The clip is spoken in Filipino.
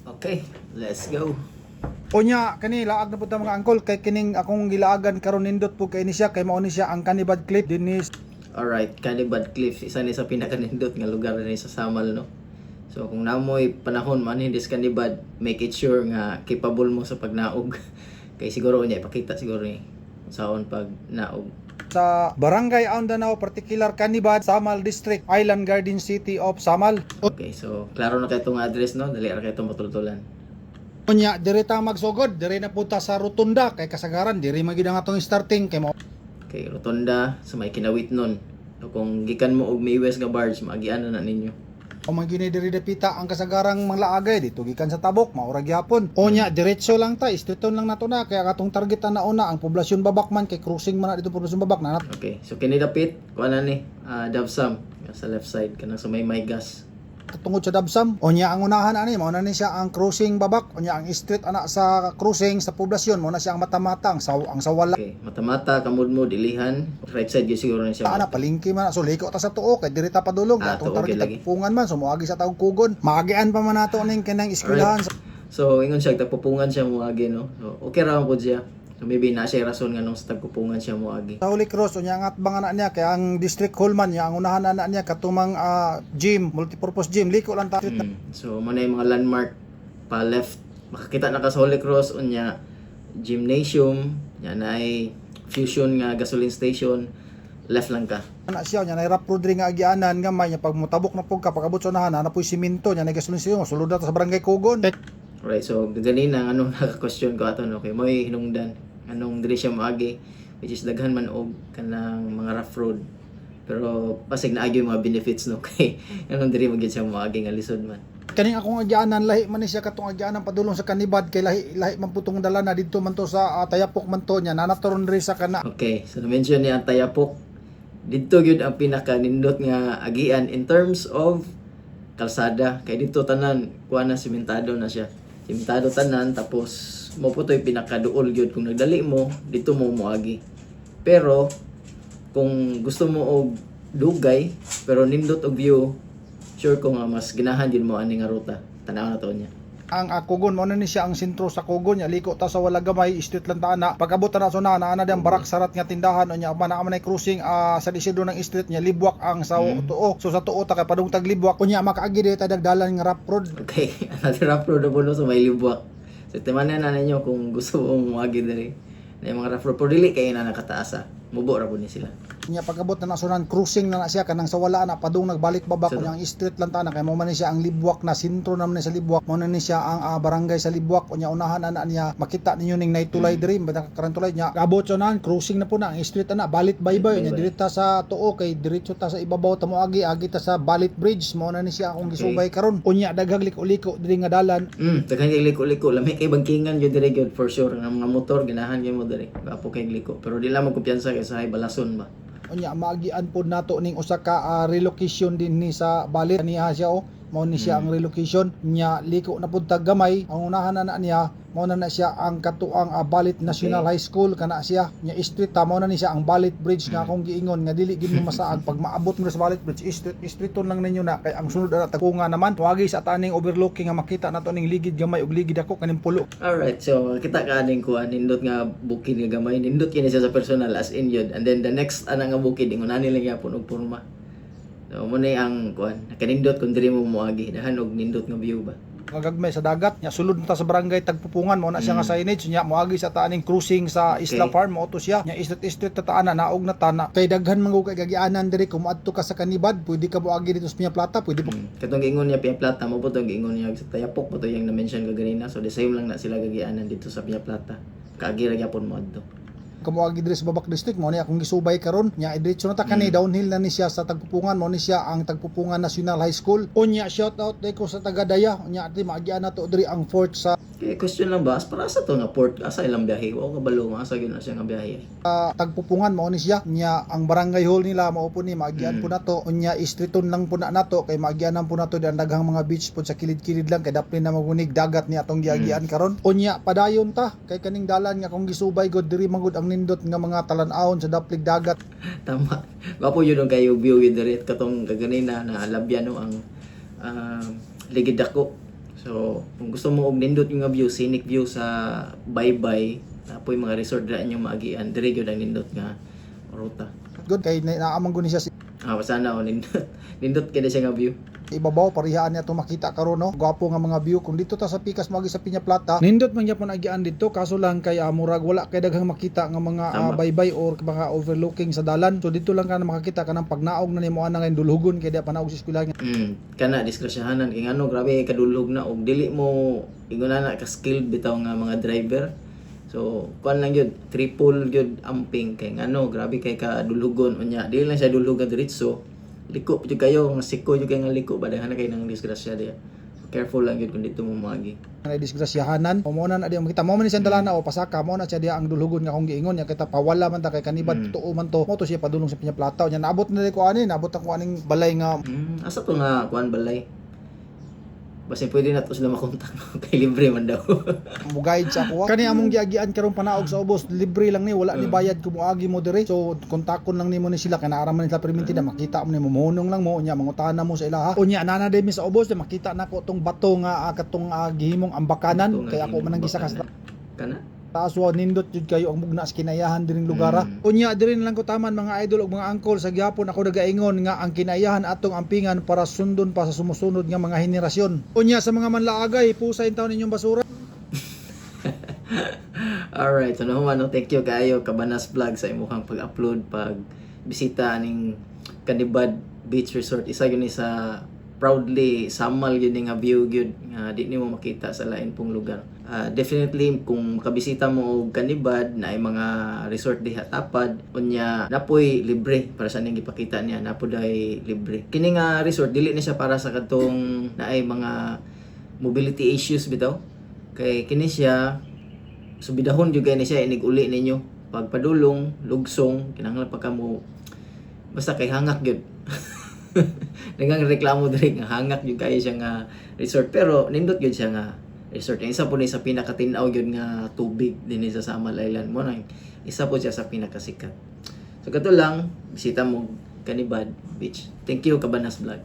Okay, let's go. Unya kani laag na pud ta mga angkol kay kining akong gilaagan karon nindot pud kay ni siya kay mao ni siya ang Canibad Cliff dinhi. Alright, Canibad Cliff, isa ni sa pinakanindot nga lugar ni sa Samal, no? So kung namoy panahon man hindi sa Canibad, make it sure nga capable mo sa pagnaog. Kay siguro niya ipakita siguro ni saon pag naog. Sa Barangay Aundanao, particular Canibad, Samal District, Island Garden City of Samal. Okay, so klaro na kay itong address, no? Dali ra kay itong matultulan. Unya diri ta magsugod, diri na punta sa Rotunda kay kasagaran diri magid ang atong starting kay mao. Okay, Rotonda sa may kinawit nun. So kung gikan mo og May West nga barge, maagian na ninyo. O magini diri dapita ang kasagarang manglaagay dito gikan sa Tabok maura gyapon. Unya diretso lang ta, istriton lang nato na kaya katong targetan na una ang poblasyon Babak man kay cruising man na dito poblasyon Babak na. Okay, so kinidapit, kuha na ni, Davsam, sa left side, kanang sa may gas. Tungod sa Dabsam, unya ang unahan ani mao na ni siya ang cruising Babak, unya ang street ana sa cruising sa poblasyon mao na siya ang mata-mata ang sawala. Okay, mata-mata, kamudmud, ilihan, right side yun siguro na siya. Ana palingki man so liko ta sa tuo kay diri ta padulong atong tuo, target okay lagi. tapupungan man so moagi sa taog kugon. Maagian pa man nato ning kanang eskwelahan. So, ingon siya, tagpupungan siya muagi, no? So, okay ra po siya. So, maybe na siya rason nga nung sa tagpupungan siya muagi. Sa Holy Cross unya ang atbang ana niya kay ang district hall man niya ang unahan ana niya katumang gym, multipurpose gym liko lang ta. So, muna yung mga landmark pa left. Makakita na ka sa Holy Cross, unya, gymnasium, yan ay fusion nga gasoline station, left lang ka. Ana siya nya nay rap road ring nga agianan nga may nya pag mutabok na pug ka pagabot sa unahan na puy simento nya nay gasolin siya sulod na ta sa barangay Kugon. Right, so ganina anong naka-question ko ato, no? Okay, mo hinungdan anong diri siya moagi, which is daghan man og kanang mga rough road. Pero pasig naagi yung mga benefits, no? Kay anong diri magyud siya moagi nga lisod man. Kaning akong agianan lahi man ni siya katong agianan padulong sa Canibad kay lahi man putong dala na didto man to sa Tayapok man to nya nanatoron diri sa kana. Okay, so na-mention ni ang Tayapok. Dito gyud ang pinaka nindot nga agian in terms of kalsada. Kay dito tanan kuha na simentado na siya. Simentado tanan tapos mo po to'y pinakaduol gyud kung nagdali mo dito mo moagi. Pero kung gusto mo og dugay pero nindot og view, sure ko nga mas ginahan din mo ani nga ruta. Tanaw na to niya. Ang Kugon mao na ni siya ang sentro sa Kugon nya liko ta sa wala gamay street lang ta ana pagabot na so na ana dang barak sarat nga tindahan unya man na cruising sa disido ng street nya libwak ang sa tuo so sa tuo ta kay padung tag libwak unya makaagi diri ta dagdalan nga rap road. Okay, another rough road na po no, so may libwak. So timanan na ninyo kung gusto mo moagi diri. Na yung mga rough road pero dili kay na nakataasa. Mubo ra po ni sila. Nya pagabot na nasunan cruising na siya kanang sa wala na padung nagbalik babak So, unya ang street lang ta na kay mao man ni siya ang libwak na sentro naman ni sa libwak mao na ni siya ang barangay sa libwak unya unahan ana niya makita ninyo ning night tulay diri badang karantulay nya abot so nan cruising na po na ang street ana balit baybay unya diri ta sa tuo kay diretso ta sa ibabaw ta mo agi ta sa Balit Bridge mao na ni siya akong gisubay karon unya daghang liko-liko diri nga dalan. Daghan kay liko-liko, lami kay bangkingan gyud diri gyud for sure nga mga motor ganahan gyud mo diri. Apo kay liko, pero di lang mo kumpiyansa kay sa balason ba. Unya maagian pod nato ning usa ka relocation din ni sa Balit niya siya mao ni siya ang relocation nya liko na pud tag gamay ang unahan na niya mao na siya ang katuang Balit National High School kana siya nya street ta mao na ni siya ang Balit Bridge nga akong giingon nga dili gid mo masaag pag maabot mo sa Balit Bridge streeton lang ninyo na kay ang sunod na tagunga naman tuwagi sa taning overlooking nga makita nato ning ligid gamay ug ligid ako kaning pulo. Alright, so kita ka aning kuan nindot nga bukid nga gamay, nindot kini siya sa personal as in yun. And then the next ana nga bukid ingon ani lang yapon og porma. So mo na ang kuan, kanindot kun diri mo moagi, dahan og nindot nga view ba. Kagagmay sa dagat nya sulod na ta sa barangay Tagpupungan mao na siya nga signage nya moagi sa taaning cruising sa Isla Farm mao to siya nya street ta taana naog na tana kay daghan man kay gagianan diri kung adto ka sa Canibad pwede ka moagi dito sa Piña Plata pwede po. Katong giingon niya Piña Plata mo po tong giingon niya sa Tayapok po to yung na-mention ko ganina. So the same lang na sila gagianan dito sa Piña Plata. Kaagi ra gyapon mo adto. Kamuagi diri sa Babak District mo ni akong gisubay karon nya diretso na ta kani downhill na ni siya sa Tagpupungan mo ni siya ang Tagpupungan National High School unya shout out ko sa taga Daya unya di maagian na to diri ang fort sa Okay, question lang ba? Para sa to nga port, asa ilang biyahe? O kabalo, asa gyud na siya nga biyahe. Tagpupungan mao ni siya nya ang barangay hall nila mao po ni maagian po nato unya streeton lang po na nato kay maagianan po nato diyan daghang mga beach po sa kilid-kilid lang kay dapli na magunig dagat ni atong giagian karon unya padayon ta kay kaning dalan nga kung gisubay god diri mangud ang nindot nga mga talan-awon sa daplig dagat. Tama. Wapo yun ang kayo view yun diri katong kaganina na alabyan no ang ligid dako. So So, kung gusto mo og nindot yung nga view, scenic view sa Baybay, apoy mga resort dira inyo maagian, dire gyud ang nindot nga ruta. Good kay naamang guni siya Basta na nindot. Nindot kay siya nga view. ibabaw parihaan niya to makita karon no. Gwapo nga mga view kung dito ta sa Pikas magi sa Piña Plata. Nindot man gyapon agian dito kaso lang kay murag wala kay daghang makita nga mga Tama. baybay or mga overlooking sa dalan. So dito lang ka na makakita kanang pagnaog na nimo ana nga dulhugon kay di panaog sa eskwelahan. Kana diskrasyahanan kay ngano grabe kadulog na og dili mo inguna na ka skilled bitaw nga mga driver. So kuan lang gyud triple gyud amping kay ngano grabe kay kadulhugon unya dili lang siya dulhugan diretso. Liko jud kayo nga siko jud kay nga liko badahan na kay nang disgrasya diya. Careful lang gyud kung dito mo magi. Na disgrasyahanan mo na na di makita mo man ni siyang dalana o pasaka mo na siya diya ang dulhugon nga kung giingon nya kita pawala man ta kay kanibad tuo man to mo to siya padulong sa Piña Plata nya naabot na ko ani naabot ako aning balay nga Asa to nga kuan balay? Basta pwede na to sila makontak kay libre man daw. mo guide sa ako kani among giagian karong panaog sa ubos libre lang ni wala ni bayad ko moagi mo dire so kontakon lang nimo ni sila kay naaraman nila perminti na makita mo nimo mohunong lang mo unya mangutana mo sa ilaha unya nana mi sa ubos na makita nako tong bato nga katong gihimong ambakanan kay ako man ang gisa ka sa Kana? taaswa nindot jud kayo ang mugna sa kinayahan diring lugar. Unya diri na lang ko taman mga idol ug mga angkol sa gihapon ako nagaingon nga ang kinayahan atong ampingan para sundon pa sa sumusunod nga mga henerasyon. Unya sa mga manlaagay pusay taon ninyong basura. Alright, so naman no, thank you kayo Kabanas Vlog sa imong pag-upload pag bisita aning Canibad Beach Resort. Isa yun ni sa proudly samal yun nga view gyud nga di nimo makita sa lain pong lugar. Definitely kung makabisita mo og Canibad na ay mga resort diha tapad unya napoy libre para sa ning ipakita niya napoday libre. Kini nga resort dili na siya para sa kadtong na ay mga mobility issues bitaw. Kay kini siya subidahon jud ni siya inig uli ninyo pagpadulong lugsong kinahanglan pa kamo basta kay hangak gyud. Nagang reklamo diri nga hangak gyud kayo siya nga resort pero nindot gyud siya nga resort. Ang isa po ni sa pinakatinaw gyud nga tubig dinhi sa Samal Island mo nang isa po siya sa pinakasikat. So kato lang bisita mo Canibad Beach. Thank you Kabanas Vlog.